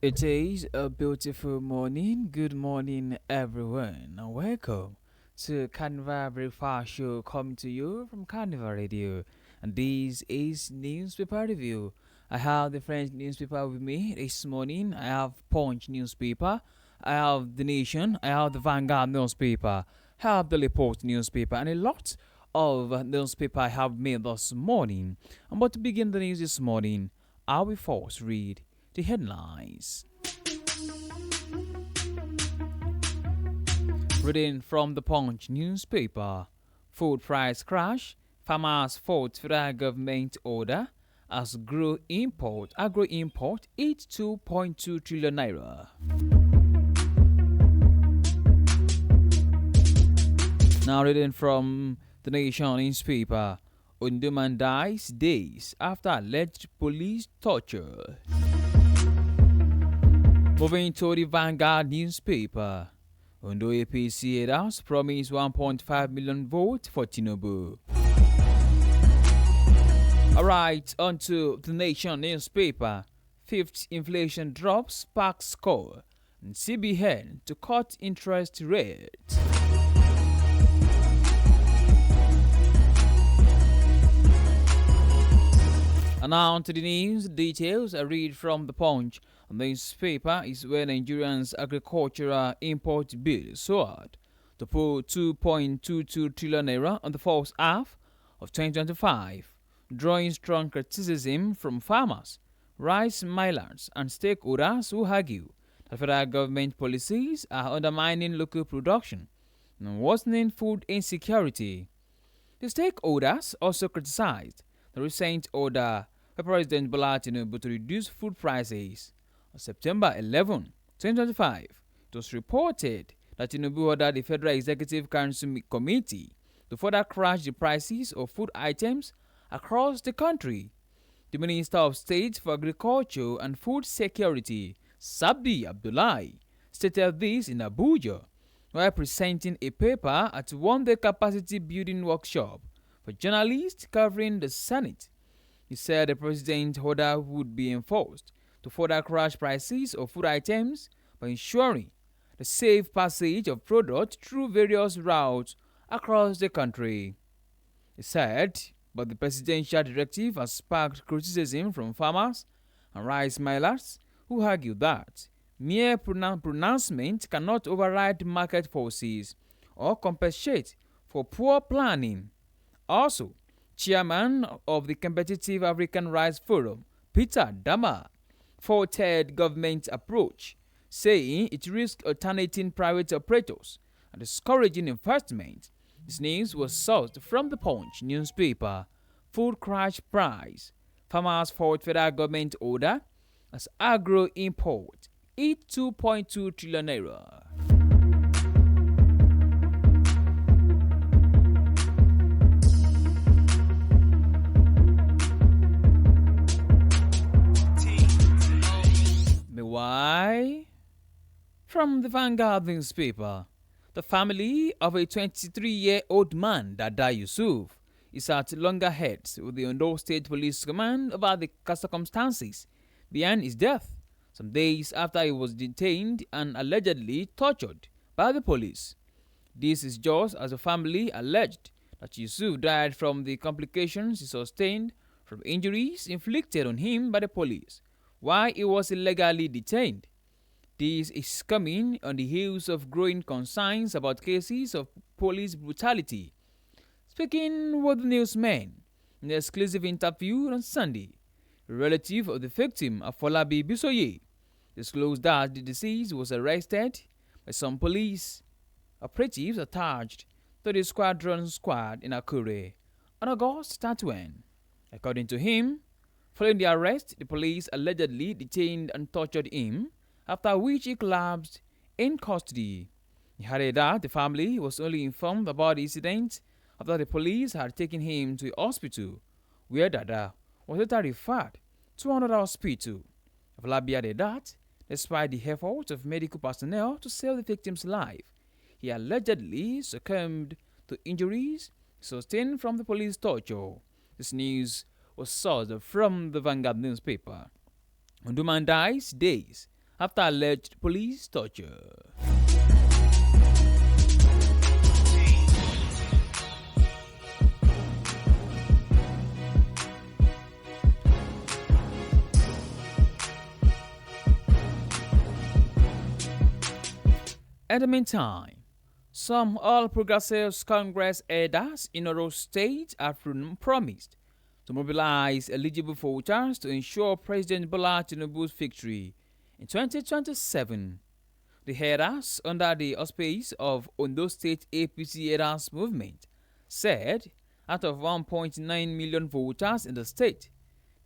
It is a beautiful morning. Good morning, everyone, and welcome to Carnival Breakfast Show coming to you from Carnival Radio. And this is newspaper review. I have the French newspaper with me this morning. I have Punch newspaper. I have The Nation. I have the Vanguard newspaper. I have the Report newspaper, and a lot of newspaper I have made this morning. I'm about to begin the news this morning. I will first read the headlines. Reading from the Punch newspaper. Food price crash. Farmers fought federal government order as agro-import eats 2.2 trillion naira. Now reading from the Nation newspaper. Unduman dies days after alleged police torture. Moving to the Vanguard newspaper. Ondo APC leaders promise 1.5 million votes for Tinubu. Alright, on to the Nation newspaper. Fifth inflation drops sparks score and CBN to cut interest rate. And now on to the news details. I read from the Punch. This paper is where Nigerians' agricultural import bill soared to put 2.22 trillion naira on the first half of 2025, drawing strong criticism from farmers, rice millers, and stakeholders who argue that federal government policies are undermining local production and worsening food insecurity. The stakeholders also criticized the recent order by President Bola Tinubu to reduce food prices. On September 11, 2025, it was reported that Tinubu ordered the Federal Executive Council Committee to further crash the prices of food items across the country. The Minister of State for Agriculture and Food Security, Sabdi Abdullahi, stated this in Abuja while presenting a paper at one-day capacity building workshop for journalists covering the Senate. He said the president's order would be enforced to further crash prices of food items by ensuring the safe passage of products through various routes across the country. He said, but the presidential directive has sparked criticism from farmers and rice millers who argue that mere pronouncement cannot override market forces or compensate for poor planning. Also, Chairman of the Competitive African Rice Forum, Peter Dama, faulted government approach, saying it risks alternating private operators and discouraging investment. This news was sourced from the Punch newspaper. Food crash price. Farmers fought federal government order as agro import eat 2.2 trillion naira. Why? From the Vanguard newspaper, the family of a 23-year-old man, Dada Yusuf, is at loggerheads with the Oyo State Police Command about the circumstances behind his death, some days after he was detained and allegedly tortured by the police. This is just as the family alleged that Yusuf died from the complications he sustained from injuries inflicted on him by the police while he was illegally detained. This is coming on the heels of growing concerns about cases of police brutality. Speaking with the newsman in an exclusive interview on Sunday, a relative of the victim, Afolabi Bisoye, disclosed that the deceased was arrested by some police operatives attached to the squad in Akure on August 31. According to him, following the arrest, the police allegedly detained and tortured him, after which he collapsed in custody. He added that the family was only informed about the incident after the police had taken him to a hospital, where Dada was later referred to another hospital. Afolabi added that, despite the efforts of medical personnel to save the victim's life, he allegedly succumbed to injuries sustained from the police torture. This news was sourced from the Vanguard newspaper. Unduman dies days after alleged police torture. In the meantime, some All Progressives Congress elders in Oyo State have promised to mobilize eligible voters to ensure President Bola Tinubu's victory in 2027. The headers, under the auspice of Oyo State APC Headers Movement, said out of 1.9 million voters in the state,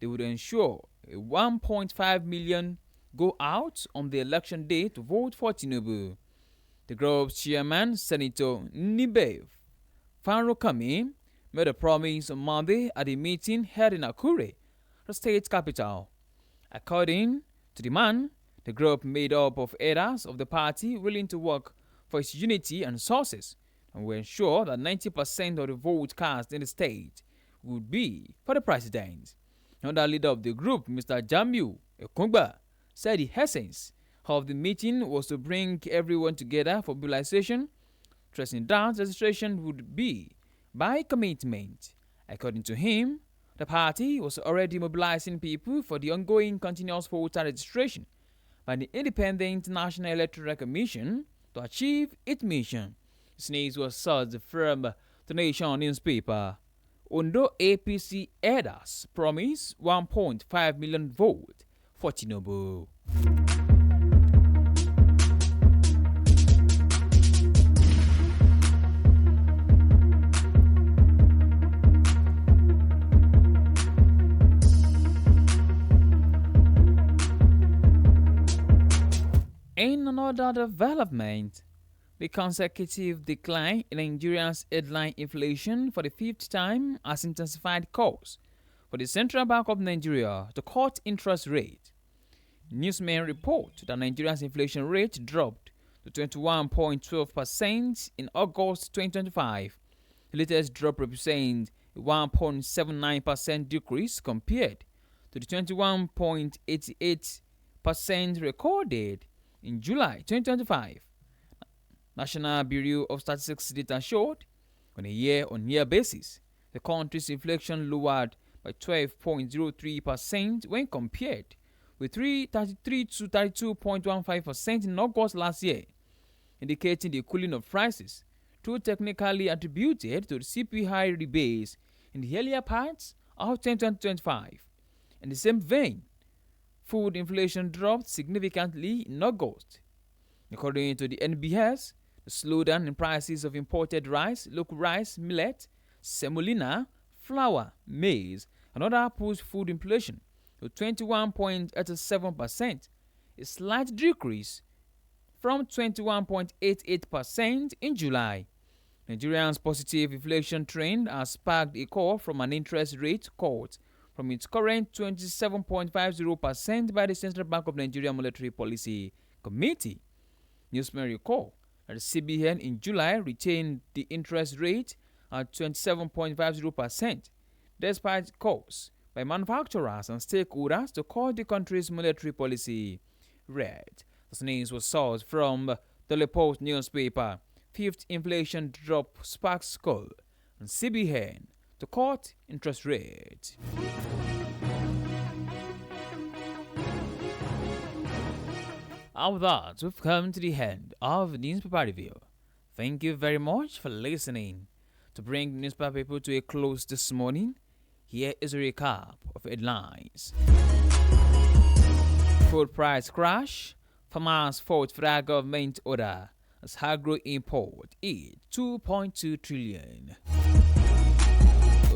they would ensure 1.5 million go out on the election day to vote for Tinubu. The group's chairman, Senator Nibe Farokami, made a promise on Monday at a meeting held in Akure, the state capital. According to the man, the group made up of elders of the party willing to work for its unity and sources and will ensure that 90% of the vote cast in the state would be for the president. Another leader of the group, Mr. Jamiu Ekungba, said the essence of the meeting was to bring everyone together for mobilization, stressing that registration would be by commitment. According to him, the party was already mobilizing people for the ongoing continuous voter registration by the Independent National Electoral Commission to achieve its mission. This news was sourced from the Nation newspaper. Ondo APC elders promise 1.5 million votes for Tinubu. In another development, the consecutive decline in Nigeria's headline inflation for the fifth time has intensified calls for the Central Bank of Nigeria to cut interest rate. Newsmen report that Nigeria's inflation rate dropped to 21.12% in August 2025. The latest drop represents a 1.79% decrease compared to the 21.88% recorded in July 2025. National Bureau of Statistics data showed on a year-on-year basis, the country's inflation lowered by 12.03% when compared with 33 to 32.15% in August last year, indicating the cooling of prices, though technically attributed to the CPI rebase in the earlier parts of 2025. In the same vein, food inflation dropped significantly in August. According to the NBS, the slowdown in prices of imported rice, local rice, millet, semolina, flour, maize, and other pushed food inflation to 21.87%, a slight decrease from 21.88% in July. Nigeria's positive inflation trend has sparked a call from an interest rate cut from its current 27.50% by the Central Bank of Nigeria Monetary Policy Committee. Newsmen recall that the CBN in July retained the interest rate at 27.50%, despite calls by manufacturers and stakeholders to cut the country's monetary policy rate. This news was sourced from the Report newspaper. Fifth inflation drop sparks call on CBN to cut interest rate. With that, we've come to the end of the newspaper review. Thank you very much for listening. To bring newspaper people to a close this morning, here is a recap of headlines. Food price crash. Farmers fought for our government order as agro import hit 2.2 trillion.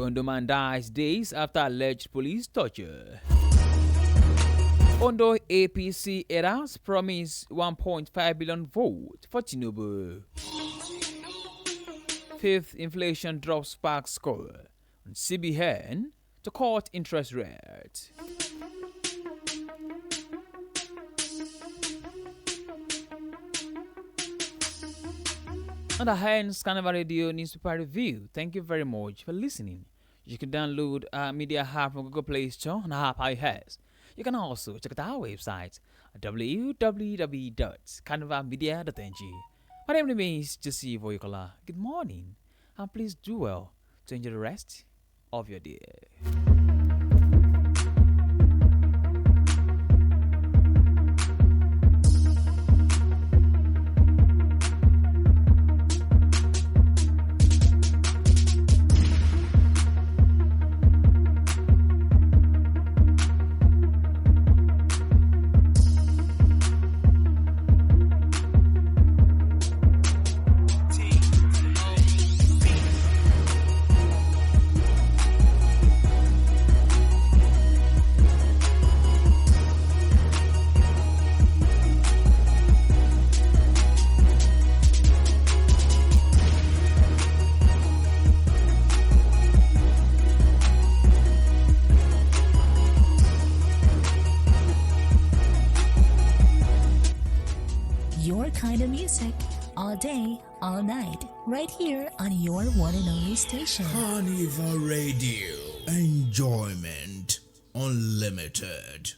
Ondo man dies days after alleged police torture. Ondo APC eras promise 1.5 billion vote for Tinubu. Fifth inflation drops spark score on CBN to cut interest rate. On the hands Carnival Radio newspaper review. Thank you very much for listening. You can download our media app from Google Play Store and our app iOS. You can also check out our website www.carnivalmedia.ng. My name remains Jesse Voyokola. Good morning, and please do well to enjoy the rest of your day. Your kind of music, all day, all night, right here on your one and only station. Carnival Radio. Enjoyment unlimited.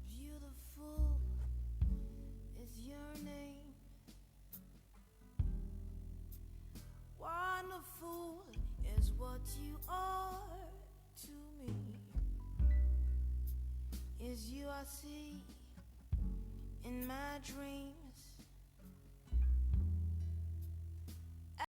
Beautiful is your name. Wonderful is what you are to me. Is you I see in my dreams.